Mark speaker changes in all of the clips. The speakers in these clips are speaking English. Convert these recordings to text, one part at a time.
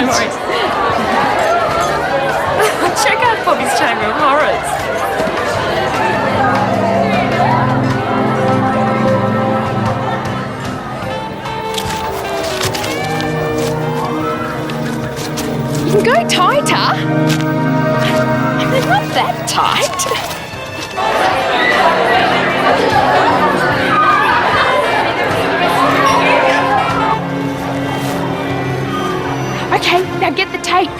Speaker 1: No worries. Check out Bobby's Chamber of Horrors. You can go tighter. They're not that tight. Okay, now get the tape.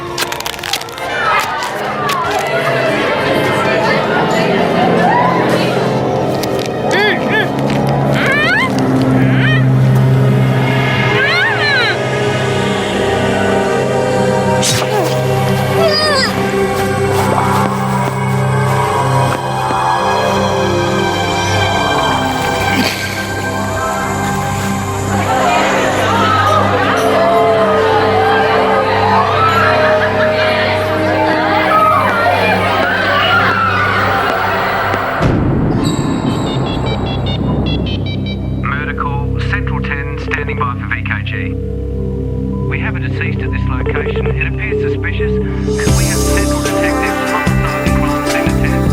Speaker 2: We have a deceased at this location. It appears suspicious. Could we have central detectives homicide and crime scene attend?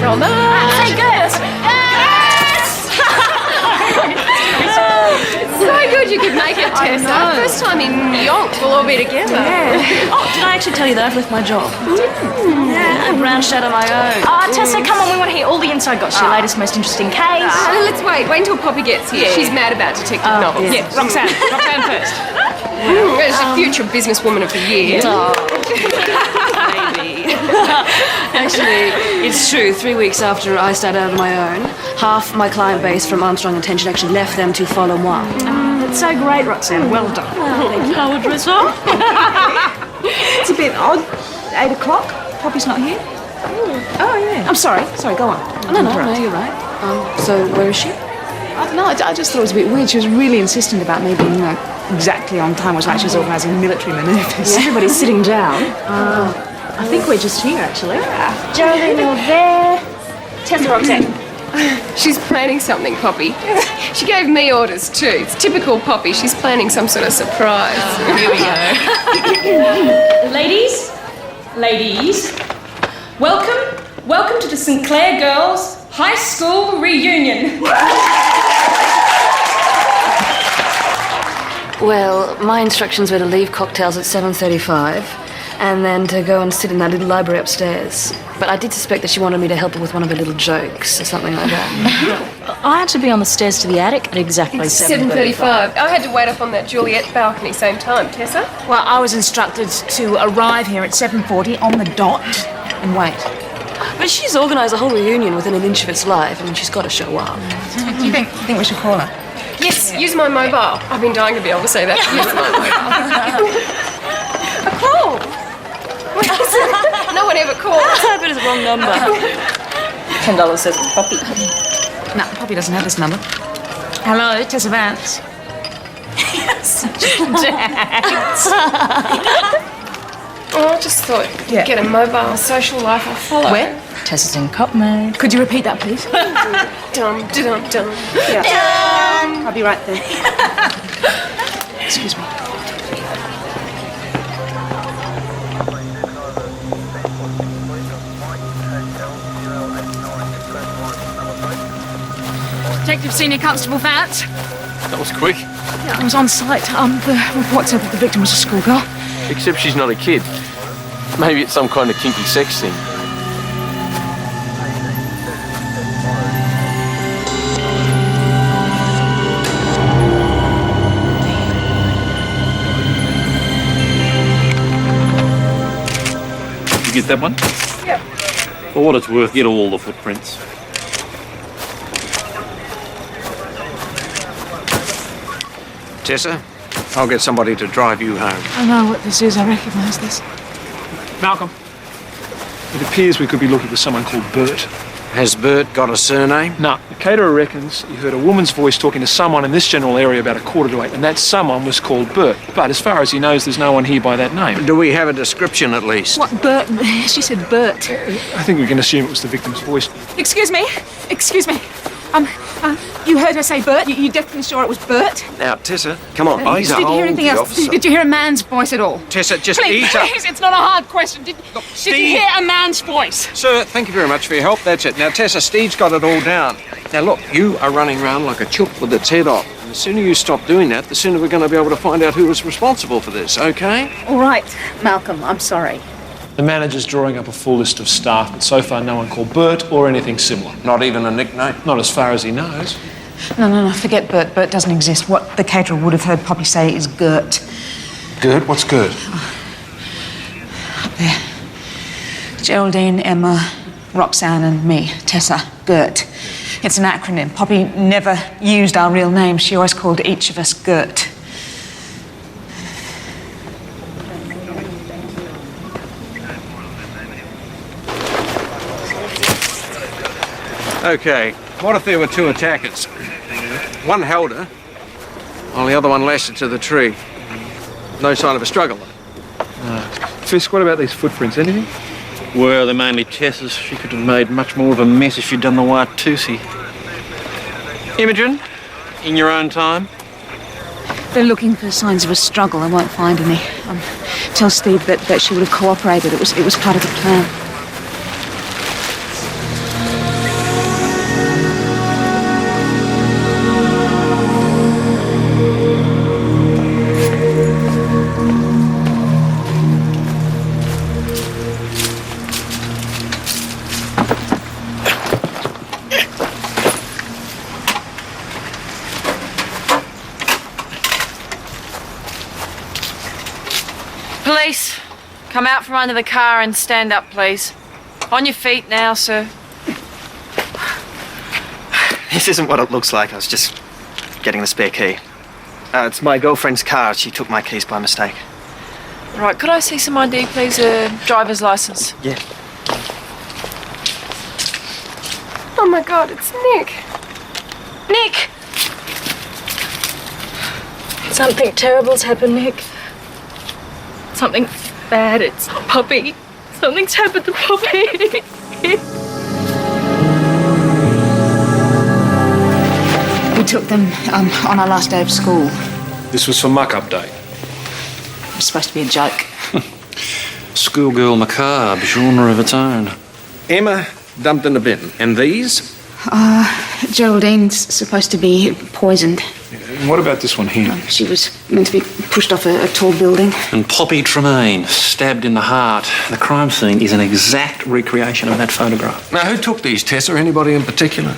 Speaker 1: From the
Speaker 3: Say girls!
Speaker 1: So good you could make it, Tessa. First time in Yonk, we'll all be together.
Speaker 3: Yeah. Oh, did I actually tell you that I've left my job? Yeah, I branched out on my own. Tessa, come on, we want to hear all the inside gossip. Your latest, most interesting case.
Speaker 1: Let's wait until Poppy gets here. She's mad about detective novels.
Speaker 3: Yeah. Roxanne first.
Speaker 1: As the future businesswoman of the year.
Speaker 3: Maybe. Actually, it's true. 3 weeks after I started out on my own, half my client base from Armstrong and Tension actually left them to follow moi.
Speaker 4: That's so great, Roxanne. Well done.
Speaker 3: Thank you. Hairdresser.
Speaker 4: It's a bit odd. 8 o'clock. Poppy's not here. Oh, yeah. I'm sorry. Sorry, go on.
Speaker 3: No, you're right. So where is she?
Speaker 4: I don't know. I just thought it was a bit weird. She was really insistent about me being exactly on time. It was like she was organising military manoeuvres.
Speaker 3: Yeah.
Speaker 4: Everybody's sitting down. I think we're just here, actually.
Speaker 3: Jolene over there. Tessa, Roxanne.
Speaker 1: She's planning something, Poppy. She gave me orders too. It's typical Poppy. She's planning some sort of surprise.
Speaker 3: Here we go.
Speaker 5: Ladies, welcome to the Sinclair Girls High School Reunion.
Speaker 3: Well, my instructions were to leave cocktails at 7:35 and then to go and sit in that little library upstairs. But I did suspect that she wanted me to help her with one of her little jokes or something like that.
Speaker 4: I had to be on the stairs to the attic at exactly
Speaker 1: 7:35. I had to wait up on that Juliet balcony same time. Tessa?
Speaker 4: Well, I was instructed to arrive here at 7:40 on the dot and wait.
Speaker 3: But she's organised a whole reunion within an inch of its life. I mean, she's got to show up.
Speaker 4: Do you think we should call her?
Speaker 1: Yes, use my mobile. I've been dying to be able to say that. Use my mobile. A call. No one ever calls.
Speaker 3: I bet it's the wrong number.
Speaker 4: $10 says it's Poppy. No, Poppy doesn't have this number. Hello, Tessa Vance. Such a dance.
Speaker 1: Oh, I just thought you'd get a mobile social life I'll follow.
Speaker 4: Where? Tessa's in cop mode. Could you repeat that, please?
Speaker 1: Dum, dum, dum.
Speaker 4: Yeah. I'll be right there. Excuse me. Detective Senior Constable Vance.
Speaker 6: That was quick.
Speaker 4: Yeah, I was on site. The report said that the victim was a schoolgirl.
Speaker 6: Except she's not a kid. Maybe it's some kind of kinky sex thing.
Speaker 7: You get that one?
Speaker 1: Yep.
Speaker 7: For what it's worth, get all the footprints.
Speaker 8: Tessa, I'll get somebody to drive you home.
Speaker 4: I know what this is. I recognise this.
Speaker 9: Malcolm, it appears we could be looking for someone called Bert.
Speaker 8: Has Bert got a surname?
Speaker 9: No, the caterer reckons he heard a woman's voice talking to someone in this general area about 7:45, and that someone was called Bert. But as far as he knows, there's no one here by that name.
Speaker 8: Do we have a description at least?
Speaker 4: What, Bert? She said Bert.
Speaker 9: I think we can assume it was the victim's voice.
Speaker 4: Excuse me. You heard her say Bert? You're definitely sure it was Bert?
Speaker 8: Now, Tessa, come on.
Speaker 4: Did you hear anything else? Did you hear a man's voice at all?
Speaker 8: Tessa, just
Speaker 4: Please,
Speaker 8: ease up.
Speaker 4: please, it's not a hard question. Did you hear a man's voice?
Speaker 8: Sir, thank you very much for your help. That's it. Now, Tessa, Steve's got it all down. Now, look, you are running around like a chook with its head off. And the sooner you stop doing that, the sooner we're going to be able to find out who was responsible for this, okay?
Speaker 4: All right, Malcolm, I'm sorry.
Speaker 9: The manager's drawing up a full list of staff, but so far no one called Bert or anything similar.
Speaker 8: Not even a nickname?
Speaker 9: Not as far as he knows.
Speaker 4: No, forget Bert. Bert doesn't exist. What the caterer would have heard Poppy say is Gert.
Speaker 8: Gert? What's Gert?
Speaker 4: Up there. Geraldine, Emma, Roxanne and me, Tessa, Gert. It's an acronym. Poppy never used our real names. She always called each of us Gert.
Speaker 8: Okay, what if there were two attackers? One held her, while the other one lashed her to the tree. No sign of a struggle.
Speaker 9: Fisk, what about these footprints? Anything?
Speaker 7: Well, they're mainly Tessa's. She could have made much more of a mess if she'd done the Watusi. Imogen, in your own time?
Speaker 4: They're looking for signs of a struggle. They won't find any. Tell Steve that she would have cooperated. It was part of the plan.
Speaker 3: Police, come out from under the car and stand up, please. On your feet now, sir.
Speaker 10: This isn't what it looks like. I was just getting the spare key. It's my girlfriend's car. She took my keys by mistake.
Speaker 3: Right, could I see some ID, please? A driver's license.
Speaker 10: Yeah.
Speaker 1: Oh my God, it's Nick.
Speaker 3: Nick!
Speaker 11: Something terrible's happened, Nick. Something bad. It's Poppy. Something's happened to Poppy.
Speaker 4: We took them on our last day of school.
Speaker 9: This was for muck-up day.
Speaker 4: It was supposed to be a joke.
Speaker 7: Schoolgirl macabre, genre of its own.
Speaker 8: Emma dumped in a bin. And these?
Speaker 4: Geraldine's supposed to be poisoned.
Speaker 9: And what about this one here?
Speaker 4: She was meant to be pushed off a tall building.
Speaker 7: And Poppy Tremaine, stabbed in the heart. The crime scene is an exact recreation of that photograph.
Speaker 8: Now, who took these, Tessa? Anybody in particular?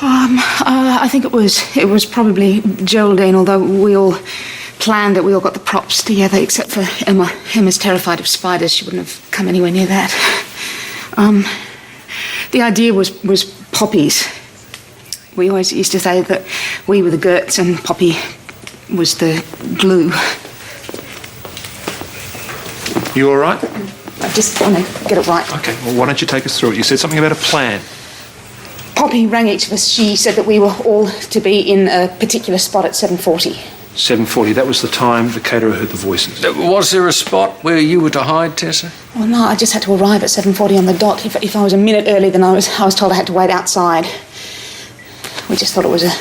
Speaker 4: I think it was probably Geraldine, although we all planned it. We all got the props together, except for Emma. Emma's terrified of spiders. She wouldn't have come anywhere near that. The idea was Poppy's. We always used to say that we were the Gerts and Poppy was the glue.
Speaker 9: You all right?
Speaker 4: I just want to get it right.
Speaker 9: Okay, well, why don't you take us through it? You said something about a plan.
Speaker 4: Poppy rang each of us. She said that we were all to be in a particular spot at 7:40.
Speaker 9: 7:40, that was the time the caterer heard the voices.
Speaker 8: Was there a spot where you were to hide, Tessa?
Speaker 4: Well, no, I just had to arrive at 7:40 on the dot. If I was a minute early, then I was told I had to wait outside. We just thought it was a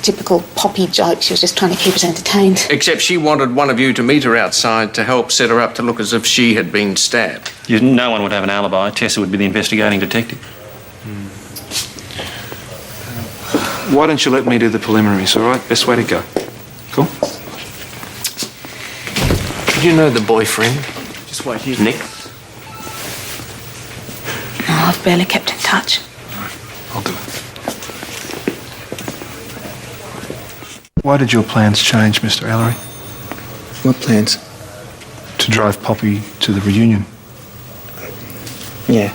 Speaker 4: typical Poppy joke. She was just trying to keep us entertained.
Speaker 8: Except she wanted one of you to meet her outside to help set her up to look as if she had been stabbed.
Speaker 7: No one would have an alibi. Tessa would be the investigating detective.
Speaker 9: Why don't you let me do the preliminaries, all right? Best way to go. Cool?
Speaker 8: Did you know the boyfriend?
Speaker 9: Just wait here.
Speaker 8: Nick?
Speaker 4: No, I've barely kept in touch.
Speaker 9: I'll do it. Why did your plans change, Mr. Ellery?
Speaker 10: What plans?
Speaker 9: To drive Poppy to the reunion.
Speaker 10: Yeah,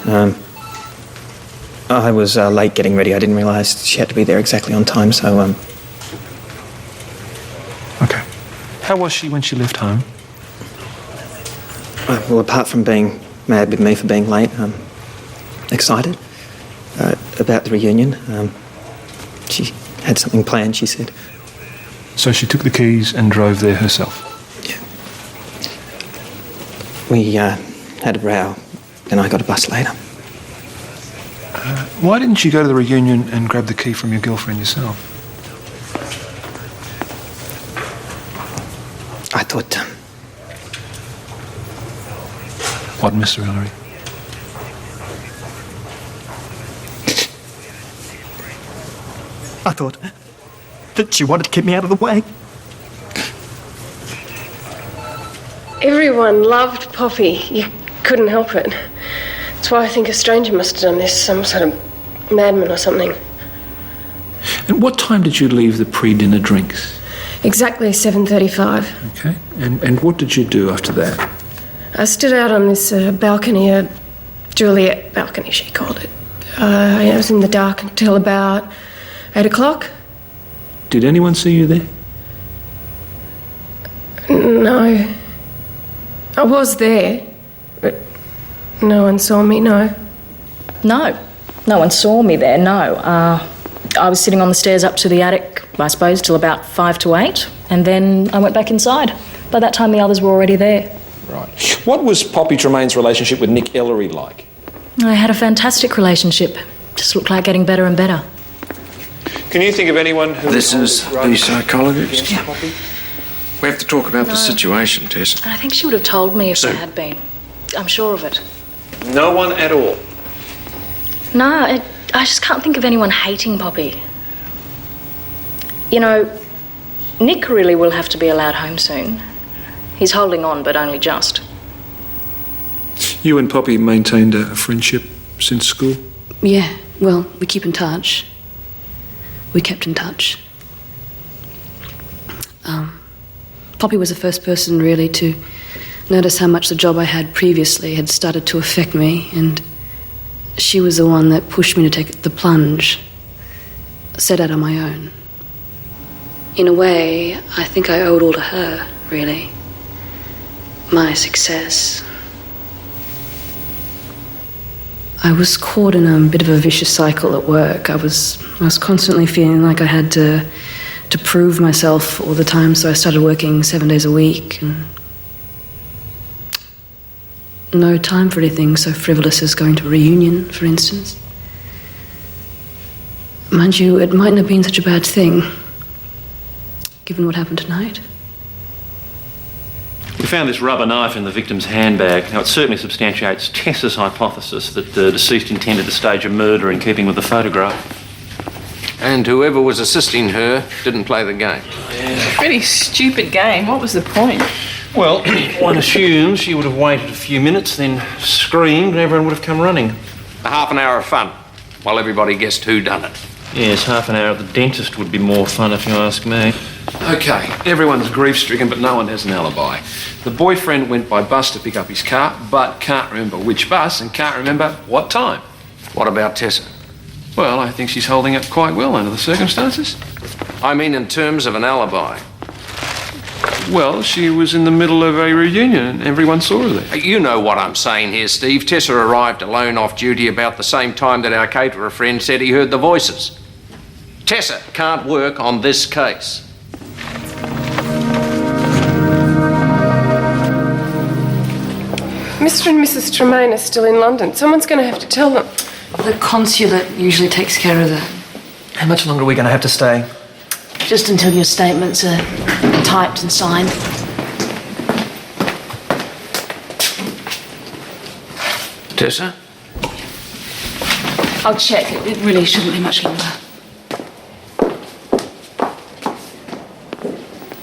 Speaker 10: I was late getting ready. I didn't realise she had to be there exactly on time, so,
Speaker 9: Okay. How was she when she left home?
Speaker 10: well, apart from being mad with me for being late, excited about the reunion. She had something planned, she said.
Speaker 9: So she took the keys and drove there herself?
Speaker 10: Yeah. We had a row, and I got a bus later.
Speaker 9: Why didn't you go to the reunion and grab the key from your girlfriend yourself?
Speaker 10: I thought...
Speaker 9: What, Mr. Ellery?
Speaker 10: I thought that she wanted to keep me out of the way.
Speaker 1: Everyone loved Poppy. You couldn't help it. That's why I think a stranger must have done this, some sort of madman or something.
Speaker 9: And what time did you leave the pre-dinner drinks?
Speaker 1: Exactly 7:35.
Speaker 9: Okay. And what did you do after that?
Speaker 1: I stood out on this balcony, a Juliet balcony, she called it. I was in the dark until about 8 o'clock.
Speaker 9: Did anyone see you there?
Speaker 1: No. I was there, but no one saw me, no.
Speaker 11: No. No one saw me there, no. I was sitting on the stairs up to the attic, I suppose, till about 5 to 8, and then I went back inside. By that time, the others were already there.
Speaker 9: Right. What was Poppy Tremaine's relationship with Nick Ellery like?
Speaker 11: I had a fantastic relationship. Just looked like getting better and better.
Speaker 9: Can you think of anyone who...
Speaker 8: This is the psychologist.
Speaker 11: Yeah.
Speaker 8: We have to talk about the situation, Tessa.
Speaker 11: I think she would have told me if there had been. I'm sure of it.
Speaker 9: No one at all?
Speaker 11: No, I just can't think of anyone hating Poppy. You know, Nick really will have to be allowed home soon. He's holding on, but only just.
Speaker 9: You and Poppy maintained a friendship since school?
Speaker 3: Yeah, well, we keep in touch. We kept in touch. Poppy was the first person really to notice how much the job I had previously had started to affect me, and she was the one that pushed me to take the plunge, set out on my own. In a way, I think I owed all to her, really. My success. I was caught in a bit of a vicious cycle at work. I was constantly feeling like I had to prove myself all the time, so I started working 7 days a week, and no time for anything so frivolous as going to a reunion, for instance. Mind you, it mightn't have been such a bad thing, given what happened tonight.
Speaker 7: We found this rubber knife in the victim's handbag. Now, it certainly substantiates Tessa's hypothesis that the deceased intended to stage a murder in keeping with the photograph.
Speaker 8: And whoever was assisting her didn't play the game.
Speaker 5: Pretty stupid game. What was the point?
Speaker 7: Well, one assumes she would have waited a few minutes, then screamed, and everyone would have come running.
Speaker 8: A half an hour of fun, while everybody guessed who done it.
Speaker 7: Yes, half an hour at the dentist would be more fun if you ask me. OK, everyone's grief-stricken, but no one has an alibi. The boyfriend went by bus to pick up his car, but can't remember which bus and can't remember what time.
Speaker 8: What about Tessa?
Speaker 7: Well, I think she's holding up quite well under the circumstances.
Speaker 8: I mean in terms of an alibi.
Speaker 7: Well, she was in the middle of a reunion and everyone saw her there.
Speaker 8: You know what I'm saying here, Steve. Tessa arrived alone off duty about the same time that our caterer friend said he heard the voices. Tessa can't work on this case.
Speaker 1: Mr. and Mrs. Tremaine are still in London. Someone's going to have to tell them.
Speaker 3: The consulate usually takes care of that.
Speaker 10: How much longer are we going to have to stay?
Speaker 3: Just until your statements are typed and signed.
Speaker 8: Tessa?
Speaker 3: I'll check. It really shouldn't be much longer.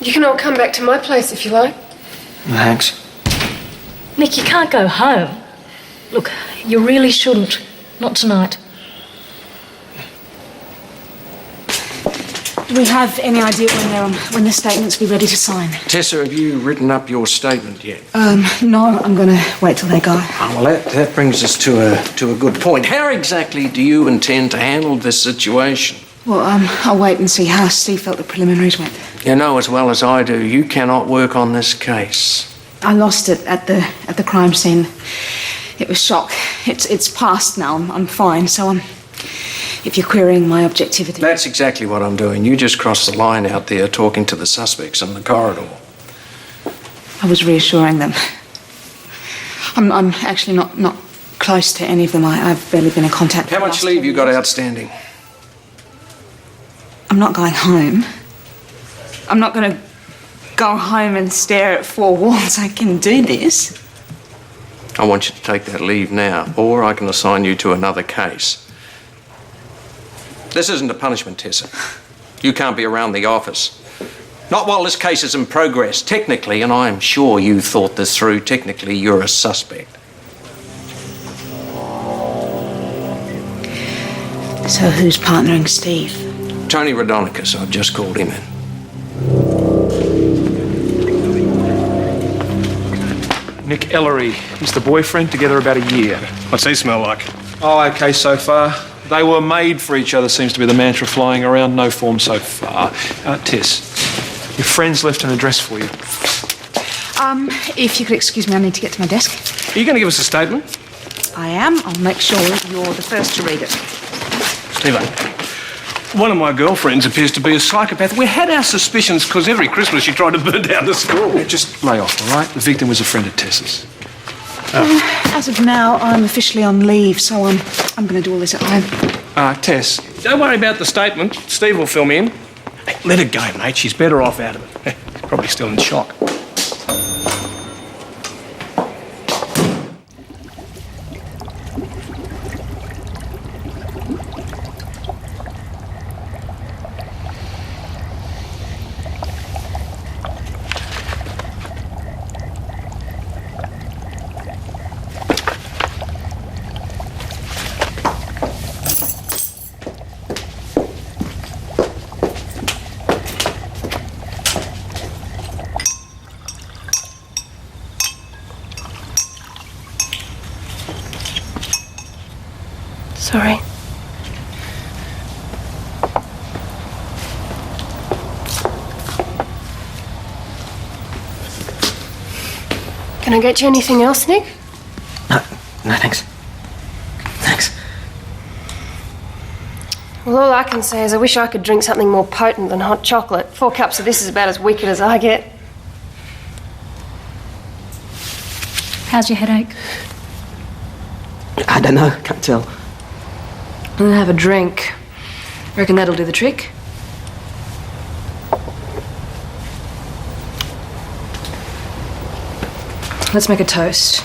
Speaker 1: You can all come back to my place if you like.
Speaker 10: Thanks.
Speaker 11: Nick, you can't go home. Look, you really shouldn't. Not tonight.
Speaker 4: Do we have any idea when the statements will be ready to sign?
Speaker 8: Tessa, have you written up your statement yet?
Speaker 4: No, I'm going to wait till they go.
Speaker 8: Oh, well, that brings us to a good point. How exactly do you intend to handle this situation?
Speaker 4: Well, I'll wait and see how Steve felt the preliminaries went.
Speaker 8: You know as well as I do, you cannot work on this case.
Speaker 4: I lost it at the crime scene. It was shock. It's past now. I'm fine. So if you're querying my objectivity.
Speaker 8: That's exactly what I'm doing. You just crossed the line out there talking to the suspects in the corridor.
Speaker 4: I was reassuring them. I'm actually not close to any of them. I've barely been in contact.
Speaker 8: How much leave you got outstanding?
Speaker 4: I'm not going home. I'm not going to go home and stare at four walls. I can do this.
Speaker 8: I want you to take that leave now, or I can assign you to another case. This isn't a punishment, Tessa. You can't be around the office. Not while this case is in progress. Technically, and I'm sure you thought this through, technically you're a suspect.
Speaker 4: So who's partnering Steve?
Speaker 8: Tony Rodonicus, I've just called him in.
Speaker 9: Nick Ellery. He's the boyfriend, together about a year.
Speaker 12: What's he smell like?
Speaker 9: Oh, okay so far. They were made for each other, seems to be the mantra flying around. No form so far. Tess, your friend's left an address for you.
Speaker 4: If you could excuse me, I need to get to my desk.
Speaker 12: Are you going to give us a statement?
Speaker 4: I am. I'll make sure you're the first to read it.
Speaker 12: Steve, one of my girlfriends appears to be a psychopath. We had our suspicions because every Christmas she tried to burn down the school.
Speaker 9: Just lay off, all right? The victim was a friend of Tessa's.
Speaker 4: As of now, I'm officially on leave, so I'm going to do all this at home.
Speaker 9: Tess.
Speaker 12: Don't worry about the statement. Steve will fill me in. Hey, let her go, mate. She's better off out of it. She's probably still in shock.
Speaker 1: Sorry. Can I get you anything else, Nick?
Speaker 10: No, thanks. Thanks.
Speaker 1: Well, all I can say is I wish I could drink something more potent than hot chocolate. 4 cups of this is about as wicked as I get.
Speaker 13: How's your headache?
Speaker 10: I don't know, can't tell.
Speaker 3: I'm gonna have a drink. Reckon that'll do the trick? Let's make a toast.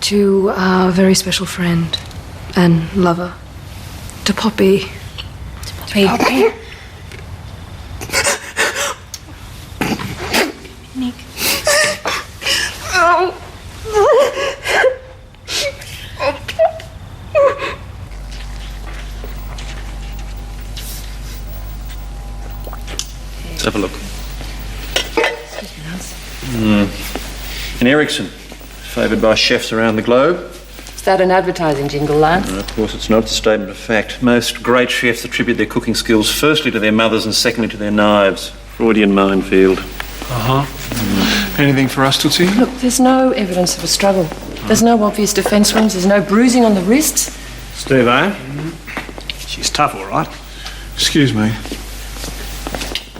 Speaker 3: To our very special friend and lover. To Poppy.
Speaker 13: To Poppy.
Speaker 1: Poppy?
Speaker 13: Nick.
Speaker 1: Oh.
Speaker 14: Let's have a look. An Ericsson, favoured by chefs around the globe.
Speaker 15: Is that an advertising jingle, Lance?
Speaker 14: No, of course, it's not. It's a statement of fact. Most great chefs attribute their cooking skills firstly to their mothers and secondly to their knives. Freudian minefield.
Speaker 9: Anything for us, Tootsie?
Speaker 15: Look, there's no evidence of a struggle. There's no obvious defence wounds. There's no bruising on the wrists.
Speaker 12: Steve, eh? She's tough, all right.
Speaker 9: Excuse me.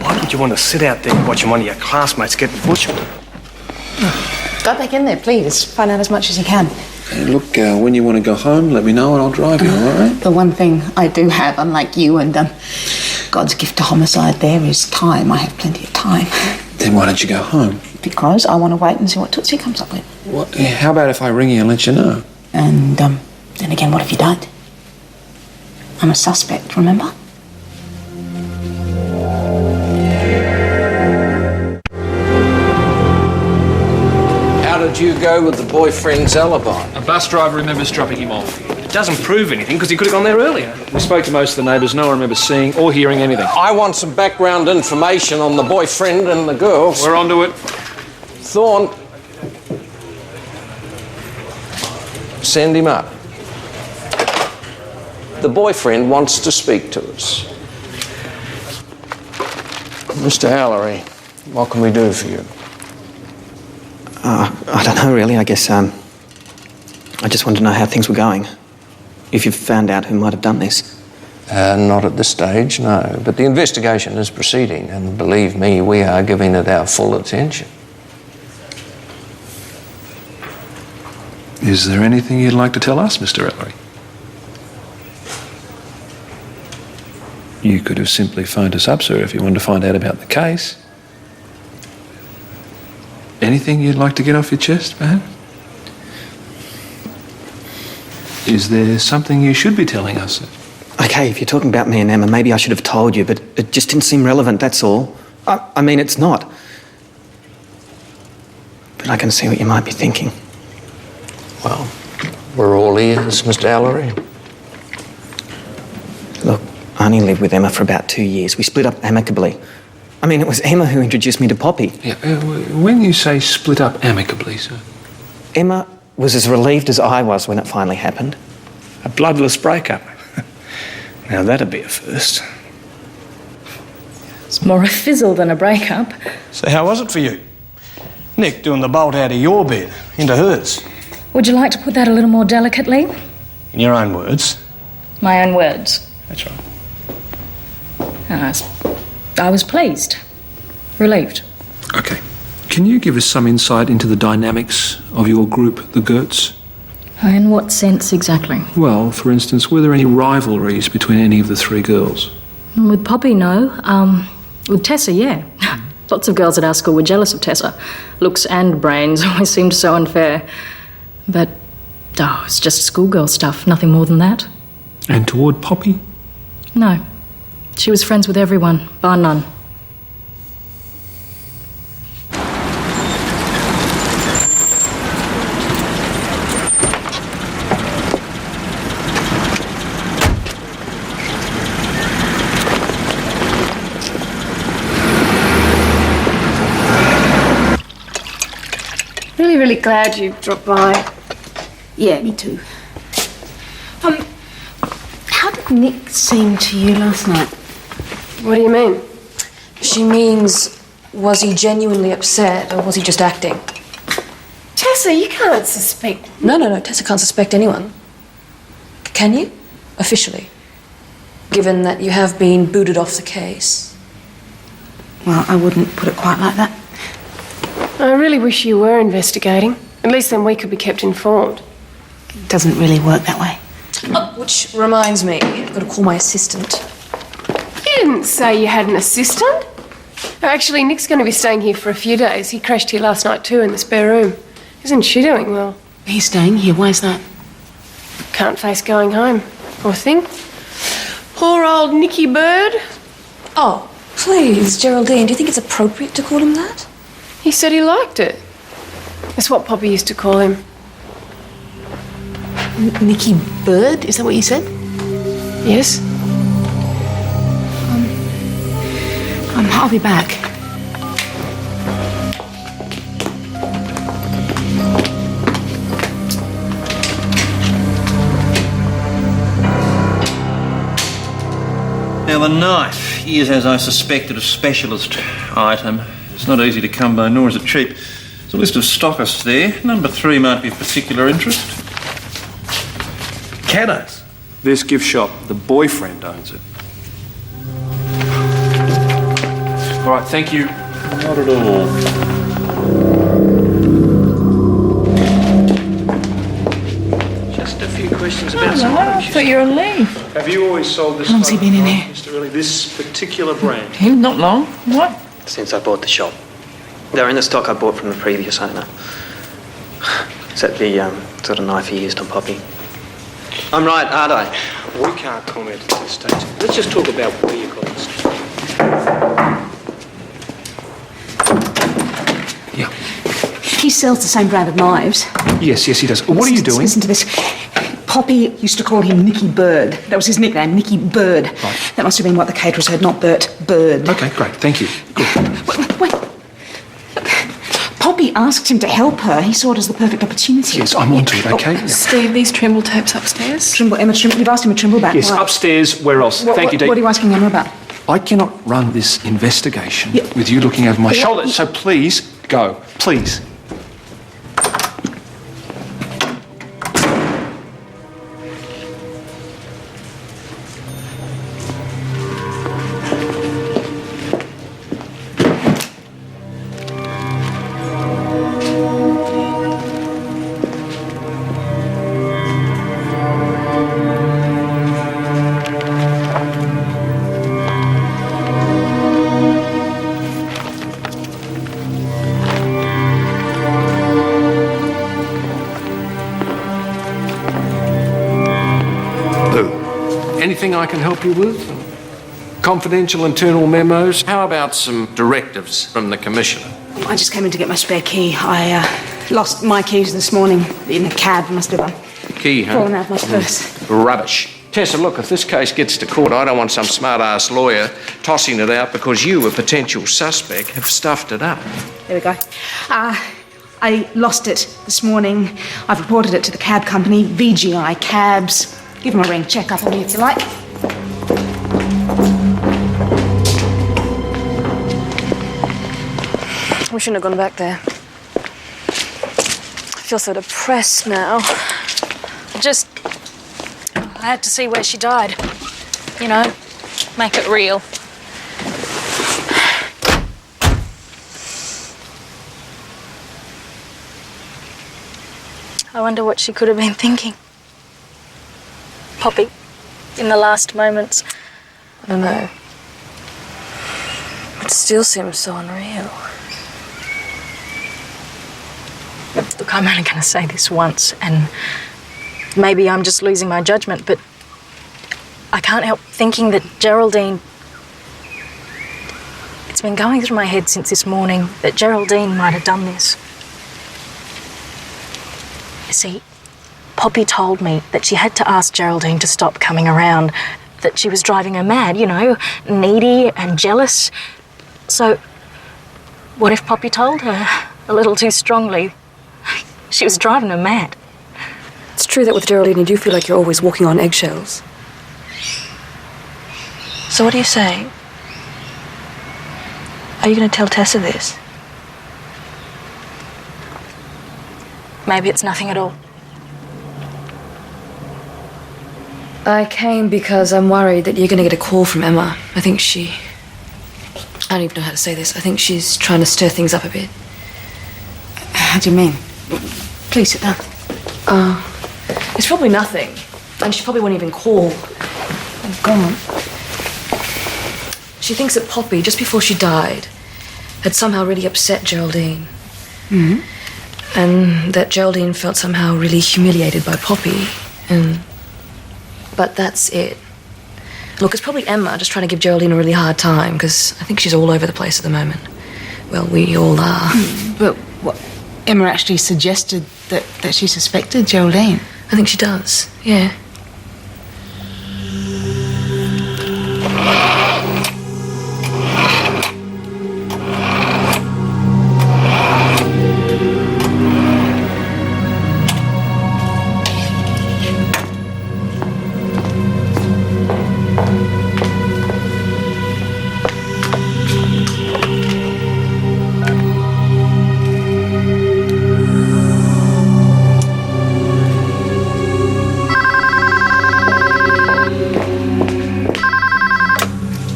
Speaker 12: Why don't you want to sit out there watching one of your classmates get butchered?
Speaker 4: Go back in there, please. Find out as much as you can.
Speaker 7: Hey, look, when you want to go home, let me know and I'll drive you, all right?
Speaker 4: The one thing I do have, unlike you and God's gift to homicide there, is time. I have plenty of time.
Speaker 7: Then why don't you go home?
Speaker 4: Because I want to wait and see what Tootsie comes up with.
Speaker 7: What? How about if I ring you and let you know?
Speaker 4: And, then again, what if you don't? I'm a suspect, remember?
Speaker 8: How did you go with the boyfriend's alibi?
Speaker 9: A bus driver remembers dropping him off.
Speaker 12: It doesn't prove anything because he could have gone there earlier.
Speaker 9: We spoke to most of the neighbours. No one remembers seeing or hearing anything.
Speaker 8: I want some background information on the boyfriend and the girls.
Speaker 9: We're on to it.
Speaker 8: Thorne, send him up. The boyfriend wants to speak to us. Mr. Hallery, what can we do for you?
Speaker 10: I don't know, really. I guess, I just wanted to know how things were going. If you've found out who might have done this.
Speaker 8: Not at this stage, no. But the investigation is proceeding, and believe me, we are giving it our full attention.
Speaker 9: Is there anything you'd like to tell us, Mr. Ellery? You could have simply phoned us up, sir, if you wanted to find out about the case. Anything you'd like to get off your chest, perhaps? Is there something you should be telling us, sir?
Speaker 10: OK, if you're talking about me and Emma, maybe I should have told you, but it just didn't seem relevant, that's all. I mean, it's not. But I can see what you might be thinking.
Speaker 8: Well, we're all ears, Mr. Hallery.
Speaker 10: Look, I only lived with Emma for about 2 years. We split up amicably. I mean, it was Emma who introduced me to Poppy.
Speaker 9: Yeah, when you say split up amicably, sir?
Speaker 10: Emma was as relieved as I was when it finally happened.
Speaker 12: A bloodless breakup. Now that'd be a first.
Speaker 13: It's more a fizzle than a breakup.
Speaker 12: So how was it for you? Nick doing the bolt out of your bed into hers.
Speaker 13: Would you like to put that a little more delicately?
Speaker 12: In your own words.
Speaker 13: My own words.
Speaker 12: That's right.
Speaker 13: I was pleased. Relieved.
Speaker 9: OK. Can you give us some insight into the dynamics of your group, the Gerts?
Speaker 13: In what sense exactly?
Speaker 9: Well, for instance, were there any rivalries between any of the three girls?
Speaker 13: With Poppy, no. With Tessa, yeah. Lots of girls at our school were jealous of Tessa. Looks and brains always seemed so unfair. But, it's just schoolgirl stuff, nothing more than that.
Speaker 9: And toward Poppy?
Speaker 13: No. She was friends with everyone, bar none.
Speaker 1: Really glad you dropped by.
Speaker 16: Yeah, me too. How did Nick seem to you last night?
Speaker 1: What do you mean?
Speaker 16: She means, was he genuinely upset or was he just acting?
Speaker 1: Tessa, you can't suspect...
Speaker 16: No, Tessa can't suspect anyone. Can you? Officially? Given that you have been booted off the case. Well, I wouldn't put it quite like that.
Speaker 1: I really wish you were investigating. At least then we could be kept informed.
Speaker 16: It doesn't really work that way. Oh, which reminds me, I've got to call my assistant.
Speaker 1: You didn't say you had an assistant. Actually, Nick's going to be staying here for a few days. He crashed here last night too in the spare room. Isn't she doing well?
Speaker 16: He's staying here, why is that?
Speaker 1: Can't face going home, poor thing. Poor old Nicky Bird.
Speaker 16: Oh, please, Geraldine, do you think it's appropriate to call him that?
Speaker 1: He said he liked it. That's what Poppy used to call him.
Speaker 16: Nicky Bird? Is that what you said?
Speaker 1: Yes.
Speaker 16: I'll be back.
Speaker 14: Now, the knife is, as I suspected, a specialist item. It's not easy to come by, nor is it cheap. There's a list of stockists there. Number 3 might be of particular interest.
Speaker 9: Caddo's. This gift shop, the boyfriend owns it. All right, thank you.
Speaker 14: Not at all.
Speaker 9: Just a few questions about some
Speaker 4: I thought you were on leave.
Speaker 9: Have you always sold this?
Speaker 16: How long's he been in here?
Speaker 9: Mr. Early, this particular brand?
Speaker 4: Not long. What?
Speaker 10: Since I bought the shop. They're in the stock I bought from the previous owner. Is that the sort of knife he used on Poppy? I'm right, aren't I?
Speaker 9: We can't comment at this stage. Let's just talk about where you got this.
Speaker 16: He sells the same brand of knives.
Speaker 9: Yes, he does. What are you doing?
Speaker 16: Listen to this.
Speaker 4: Poppy used to call him Nicky Bird. That was his nickname, Nicky Bird.
Speaker 9: Right.
Speaker 4: That must have been what the caterers heard, not Bert. Bird.
Speaker 9: Okay, great. Thank you. Good.
Speaker 4: Wait. Poppy asked him to help her. He saw it as the perfect opportunity.
Speaker 9: Yes, I'm onto it, okay? Yeah.
Speaker 15: Steve, these tremble tapes upstairs.
Speaker 4: Trimble, Emma, you've asked him a Trimble back.
Speaker 9: Yes,
Speaker 4: Why?
Speaker 9: upstairs. Where else? Thank you, Dee.
Speaker 4: What are you asking Emma about?
Speaker 9: I cannot run this investigation with you looking over my shoulder, so please go. Please. Anything I can help you with? Confidential internal memos?
Speaker 8: How about some directives from the Commissioner?
Speaker 4: I just came in to get my spare key. I lost my keys this morning in a cab. Must have
Speaker 8: Key, huh?
Speaker 4: fallen out of my purse.
Speaker 8: Rubbish. Tessa, look, if this case gets to court, I don't want some smart-ass lawyer tossing it out because you, a potential suspect, have stuffed it up.
Speaker 4: There we go. I lost it this morning. I've reported it to the cab company, VGI Cabs. Give them a ring. Check up on me if you like.
Speaker 16: We shouldn't have gone back there. I feel so depressed now.
Speaker 13: I had to see where she died. You know, make it real. I wonder what she could have been thinking. Poppy, in the last moments.
Speaker 16: I don't know. It still seems so unreal.
Speaker 13: Look, I'm only going to say this once, and maybe I'm just losing my judgment, but I can't help thinking that Geraldine... It's been going through my head since this morning that Geraldine might have done this. You see, Poppy told me that she had to ask Geraldine to stop coming around, that she was driving her mad, you know, needy and jealous. So, what if Poppy told her a little too strongly? She was driving her mad.
Speaker 16: It's true that with Geraldine you do feel like you're always walking on eggshells. So what are you saying? Are you going to tell Tessa this?
Speaker 13: Maybe it's nothing at all.
Speaker 16: I came because I'm worried that you're going to get a call from Emma. I think I don't even know how to say this. I think she's trying to stir things up a bit.
Speaker 4: How do you mean? Please sit down.
Speaker 16: It's probably nothing. And she probably won't even call.
Speaker 4: Go on.
Speaker 16: She thinks that Poppy, just before she died, had somehow really upset Geraldine.
Speaker 4: Mm-hmm.
Speaker 16: And that Geraldine felt somehow really humiliated by Poppy. But that's it. Look, it's probably Emma just trying to give Geraldine a really hard time, because I think she's all over the place at the moment. Well, we all are.
Speaker 4: But what? Emma actually suggested that she suspected Geraldine.
Speaker 16: I think she does, yeah.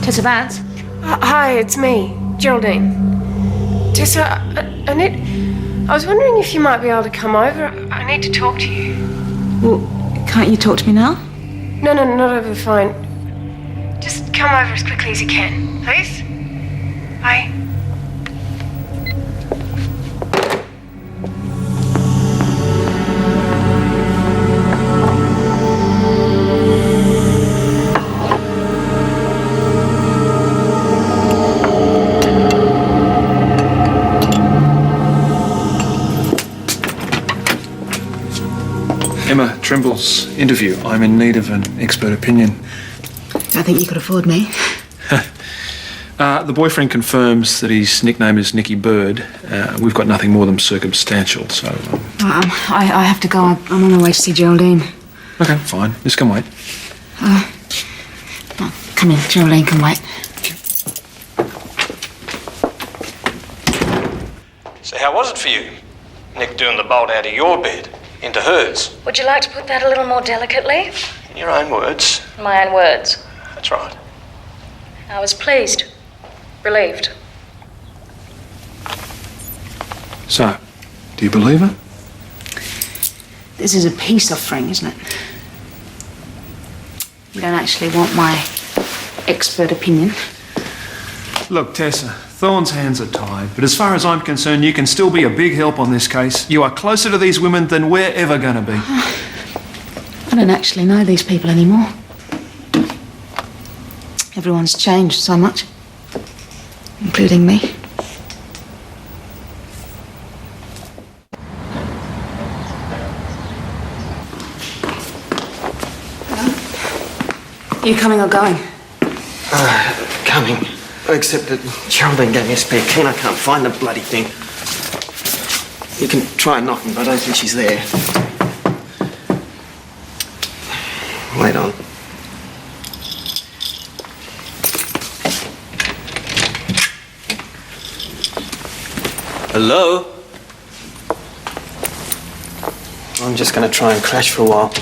Speaker 4: Tessa Vance?
Speaker 1: Hi, it's me, Geraldine. Tessa, I was wondering if you might be able to come over. I need to talk to you.
Speaker 4: Well, can't you talk to me now?
Speaker 1: No, not over the phone. Just come over as quickly as you can, please. Bye.
Speaker 9: Emma Trimble's interview. I'm in need of an expert opinion.
Speaker 4: I think you could afford me.
Speaker 9: The boyfriend confirms that his nickname is Nicky Bird. We've got nothing more than circumstantial, so...
Speaker 4: I have to go. I'm on my way to see Geraldine.
Speaker 9: OK, fine. This can wait.
Speaker 4: Come in, Geraldine can wait.
Speaker 12: So how was it for you? Nick doing the bolt out of your bed into hers?
Speaker 11: Would you like to put that a little more delicately?
Speaker 12: In your own words.
Speaker 11: My own words.
Speaker 12: That's right.
Speaker 11: I was pleased. Relieved.
Speaker 9: So, do you believe her?
Speaker 4: This is a peace offering, isn't it? You don't actually want my expert opinion.
Speaker 9: Look, Tessa, Thorne's hands are tied, but as far as I'm concerned, you can still be a big help on this case. You are closer to these women than we're ever going to be.
Speaker 4: I don't actually know these people anymore. Everyone's changed so much, including me. Are you coming or going?
Speaker 10: Coming. Except that Geraldine gave me a spare key and I can't find the bloody thing. You can try knocking, but I don't think she's there. Wait on.
Speaker 14: Hello?
Speaker 10: I'm just going to try and crash for a while.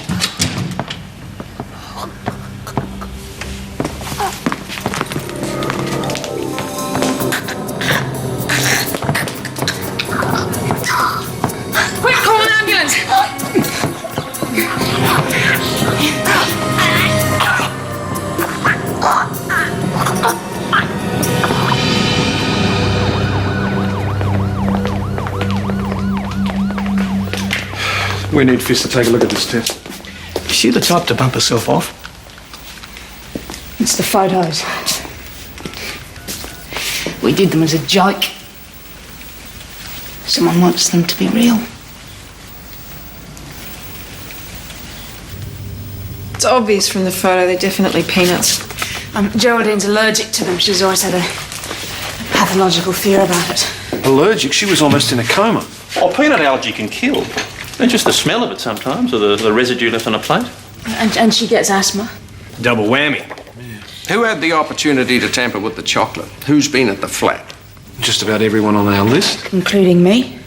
Speaker 5: Quick, call an ambulance!
Speaker 9: We need Fist to take a look at this test.
Speaker 12: Is she the type to bump herself off?
Speaker 4: It's the photos. We did them as a joke. Someone wants them to be real.
Speaker 16: It's obvious from the photo they're definitely peanuts.
Speaker 4: Geraldine's allergic to them. She's always had a pathological fear about it.
Speaker 9: Allergic? She was almost in a coma.
Speaker 14: Oh, peanut allergy can kill. And just the smell of it sometimes, or the residue left on a plate.
Speaker 4: And she gets asthma.
Speaker 12: Double whammy.
Speaker 8: Who had the opportunity to tamper with the chocolate? Who's been at the flat?
Speaker 9: Just about everyone on our list.
Speaker 4: Including me.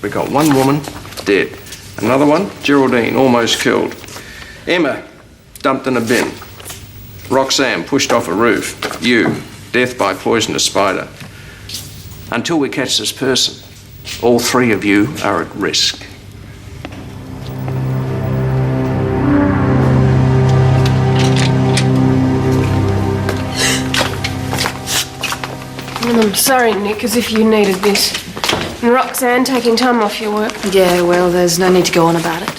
Speaker 8: We got one woman dead. Another one, Geraldine, almost killed. Emma, dumped in a bin. Roxanne, pushed off a roof. You, death by poisonous spider. Until we catch this person, all three of you are at risk.
Speaker 1: And I'm sorry, Nick, as if you needed this. And Roxanne taking time off your work.
Speaker 3: Yeah, well, there's no need to go on about it.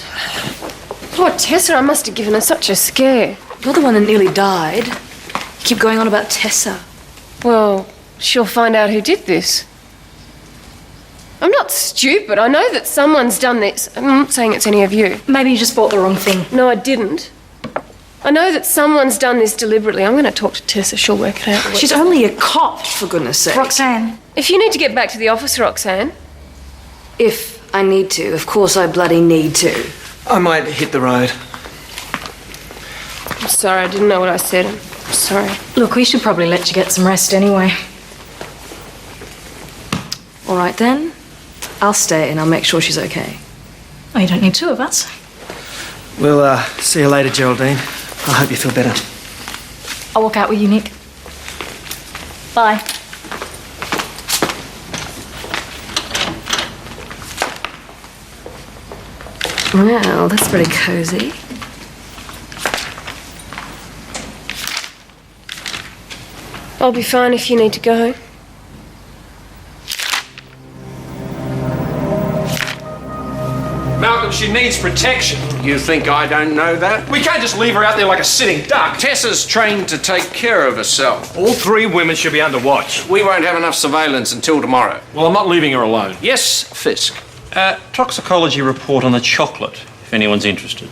Speaker 1: Poor Tessa, I must have given her such a scare.
Speaker 3: You're the one that nearly died. You keep going on about Tessa.
Speaker 1: Well, she'll find out who did this. I'm not stupid. I know that someone's done this. I'm not saying it's any of you.
Speaker 13: Maybe you just bought the wrong thing.
Speaker 1: No, I didn't. I know that someone's done this deliberately. I'm going to talk to Tessa. She'll work it out.
Speaker 3: She's only a cop, for goodness sake.
Speaker 13: Roxanne.
Speaker 1: If you need to get back to the office, Roxanne.
Speaker 3: If I need to. Of course I bloody need to.
Speaker 10: I might hit the road.
Speaker 1: I'm sorry, I didn't know what I said. I'm sorry.
Speaker 13: Look, we should probably let you get some rest anyway.
Speaker 3: All right, then. I'll stay and I'll make sure she's okay.
Speaker 13: Oh, you don't need two of us.
Speaker 10: We'll see you later, Geraldine. I hope you feel better.
Speaker 13: I'll walk out with you, Nick. Bye.
Speaker 3: Well, that's pretty cozy.
Speaker 1: I'll be fine if you need to go.
Speaker 9: Malcolm, she needs protection.
Speaker 8: You think I don't know that?
Speaker 9: We can't just leave her out there like a sitting duck.
Speaker 8: Tessa's trained to take care of herself.
Speaker 12: All three women should be under watch.
Speaker 8: We won't have enough surveillance until tomorrow.
Speaker 9: Well, I'm not leaving her alone.
Speaker 8: Yes, Fisk.
Speaker 14: Toxicology report on the chocolate. if anyone's interested.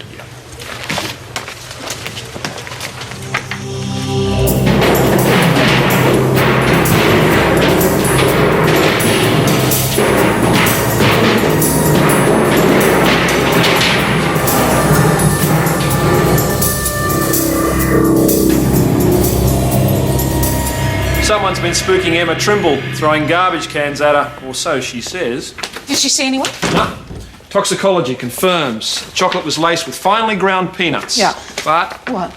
Speaker 9: Someone's been spooking Emma Trimble, throwing garbage cans at her, or so she says.
Speaker 4: Did she see anyone?
Speaker 9: No. Toxicology confirms the chocolate was laced with finely ground peanuts.
Speaker 4: Yeah.
Speaker 9: But,
Speaker 4: What?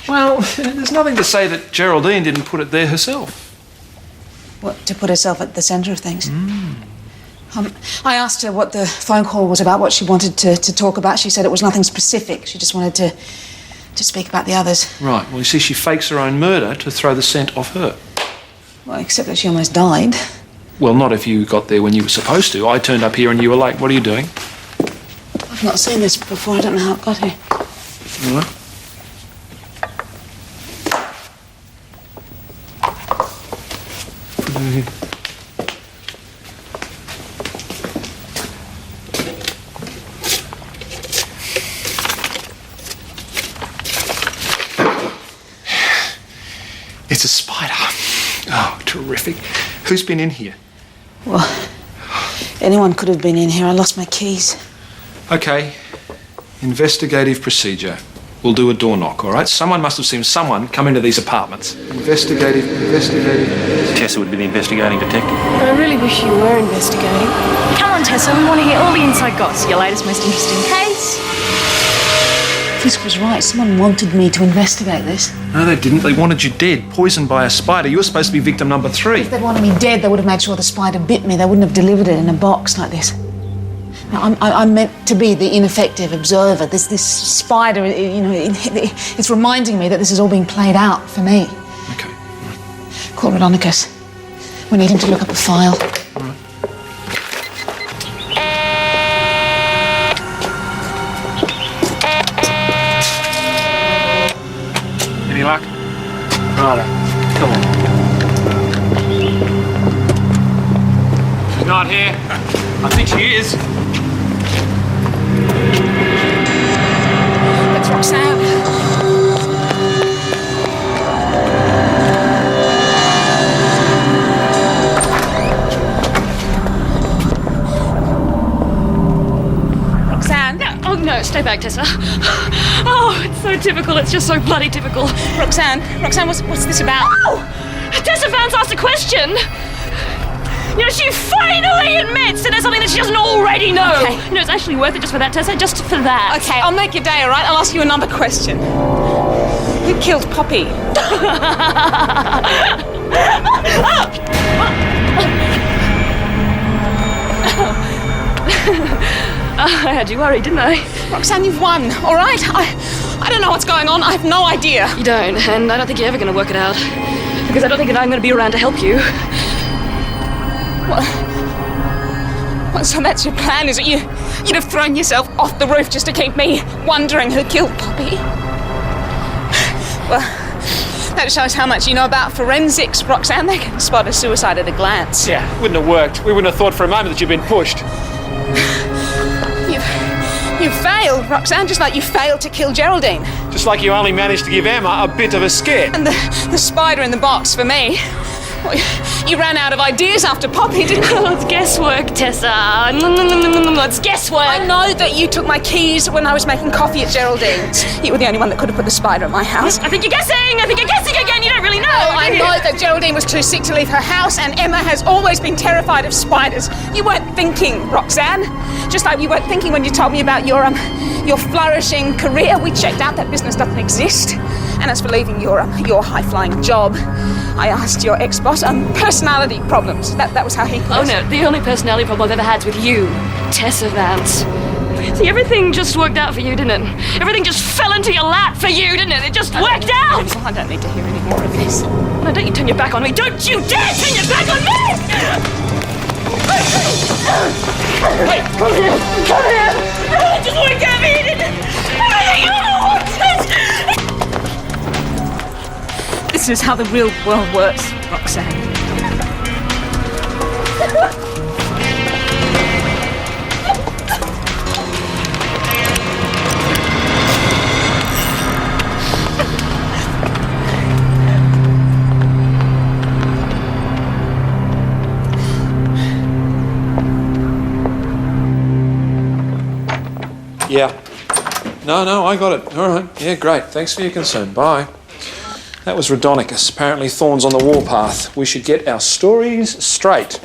Speaker 9: well, there's nothing to say that Geraldine didn't put it there herself.
Speaker 4: What, to put herself at the centre of things? I asked her what the phone call was about, what she wanted to talk about. She said it was nothing specific. She just wanted to speak about the others.
Speaker 9: Right, well, you see, she fakes her own murder to throw the scent off her.
Speaker 4: Well, except that she almost died.
Speaker 9: Well, not if you got there when you were supposed to. I turned up here and you were late. What are you doing?
Speaker 4: I've not seen this before. I don't know how it got here.
Speaker 9: All right. It's a spider. Oh, terrific. Who's been in here?
Speaker 4: Well, anyone could have been in here. I lost my keys.
Speaker 9: Okay. Investigative procedure. We'll do a door knock, all right? Someone must have seen someone come into these apartments. Investigative.
Speaker 14: Tessa would be the investigating detective.
Speaker 1: I really wish you were investigating.
Speaker 13: Come on, Tessa, we want to hear all the inside goss. Your latest, most interesting case.
Speaker 4: Fisk was right. Someone wanted me to investigate this.
Speaker 9: No, they didn't. They wanted you dead, poisoned by a spider. You were supposed to be victim number 3.
Speaker 4: If they'd wanted me dead, they would have made sure the spider bit me. They wouldn't have delivered it in a box like this. Now, I'm meant to be the ineffective observer. This spider, you know, it's reminding me that this is all being played out for me.
Speaker 9: Okay.
Speaker 4: Call Rodonicus. We need him to look up a file.
Speaker 9: Any luck? Righto. Come on. She's not here. I think she is.
Speaker 4: That's Roxanne. Roxanne?
Speaker 13: Oh, no, stay back, Tessa. Oh, it's so typical. It's just so bloody typical.
Speaker 4: Roxanne, what's this about?
Speaker 13: Oh! Tessa Vance asked a question. You know, she finally admits that there's something that she doesn't already know.
Speaker 4: Okay.
Speaker 13: No, it's actually worth it just for that, Tessa, just for that.
Speaker 4: Okay, I'll make your day, all right? I'll ask you another question. Who killed Poppy?
Speaker 13: I had you worried, didn't I?
Speaker 4: Roxanne, you've won, all right? I don't know what's going on. I have no idea.
Speaker 13: You don't, and I don't think you're ever going to work it out. Because I don't think that I'm going to be around to help you.
Speaker 4: What, so that's your plan, is it? You'd have thrown yourself off the roof just to keep me wondering who killed Poppy? Well, that shows how much you know about forensics, Roxanne. They can spot a suicide at a glance.
Speaker 9: Yeah, wouldn't have worked. We wouldn't have thought for a moment that you'd been pushed.
Speaker 4: You failed, Roxanne, just like you failed to kill Geraldine.
Speaker 9: Just like you only managed to give Emma a bit of a scare.
Speaker 4: And the spider in the box for me. Well, you ran out of ideas after Poppy, didn't you?
Speaker 13: Oh, it's guesswork, Tessa. It's guesswork.
Speaker 4: I know that you took my keys when I was making coffee at Geraldine's. You were the only one that could have put the spider at my house.
Speaker 13: I think you're guessing. I think you're guessing again. You don't really know.
Speaker 4: I know that Geraldine was too sick to leave her house, and Emma has always been terrified of spiders. You weren't thinking, Roxanne. Just like you weren't thinking when you told me about your flourishing career. We checked out that business doesn't exist. And as for leaving your high-flying job, I asked your ex-boss personality problems. That was how he put it.
Speaker 13: Oh no, the only personality problem I've ever had's with you, Tessa Vance. See, everything just worked out for you, didn't it? Everything just fell into your lap for you, didn't it? It just worked out!
Speaker 4: I don't need to hear any more of this.
Speaker 13: No, don't you turn your back on me. Don't you dare turn your back on me!
Speaker 4: Hey, come here! Come here!
Speaker 13: Just look at me! You don't want it!
Speaker 4: This is how the real world works, Roxanne.
Speaker 9: Yeah. No, I got it. All right. Yeah, great. Thanks for your concern. Bye. That was Rhodonicus. Apparently thorns on the warpath. We should get our stories straight.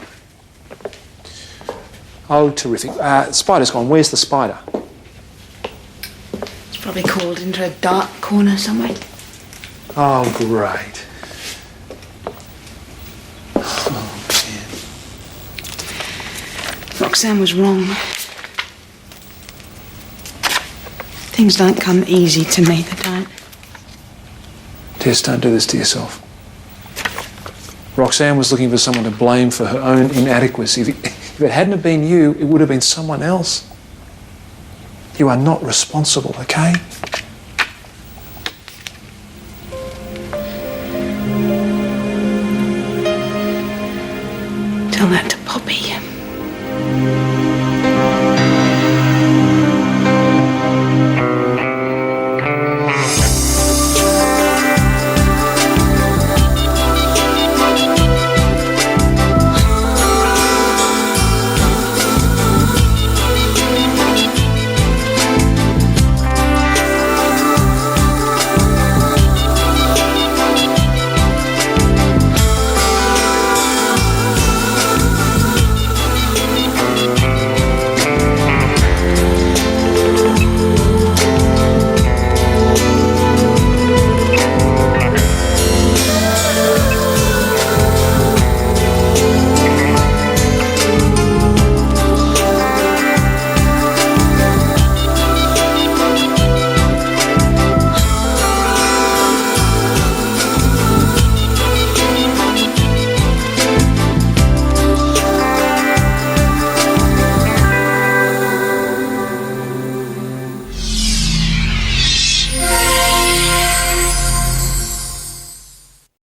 Speaker 9: Oh, terrific. Spider's gone. Where's the spider?
Speaker 16: It's probably crawled into a dark corner somewhere.
Speaker 9: Oh, great.
Speaker 16: Roxanne was wrong. Things don't come easy to me, they don't.
Speaker 9: Tess, don't do this to yourself. Roxanne was looking for someone to blame for her own inadequacy. If it hadn't have been you, it would have been someone else. You are not responsible, okay?
Speaker 16: Tell that to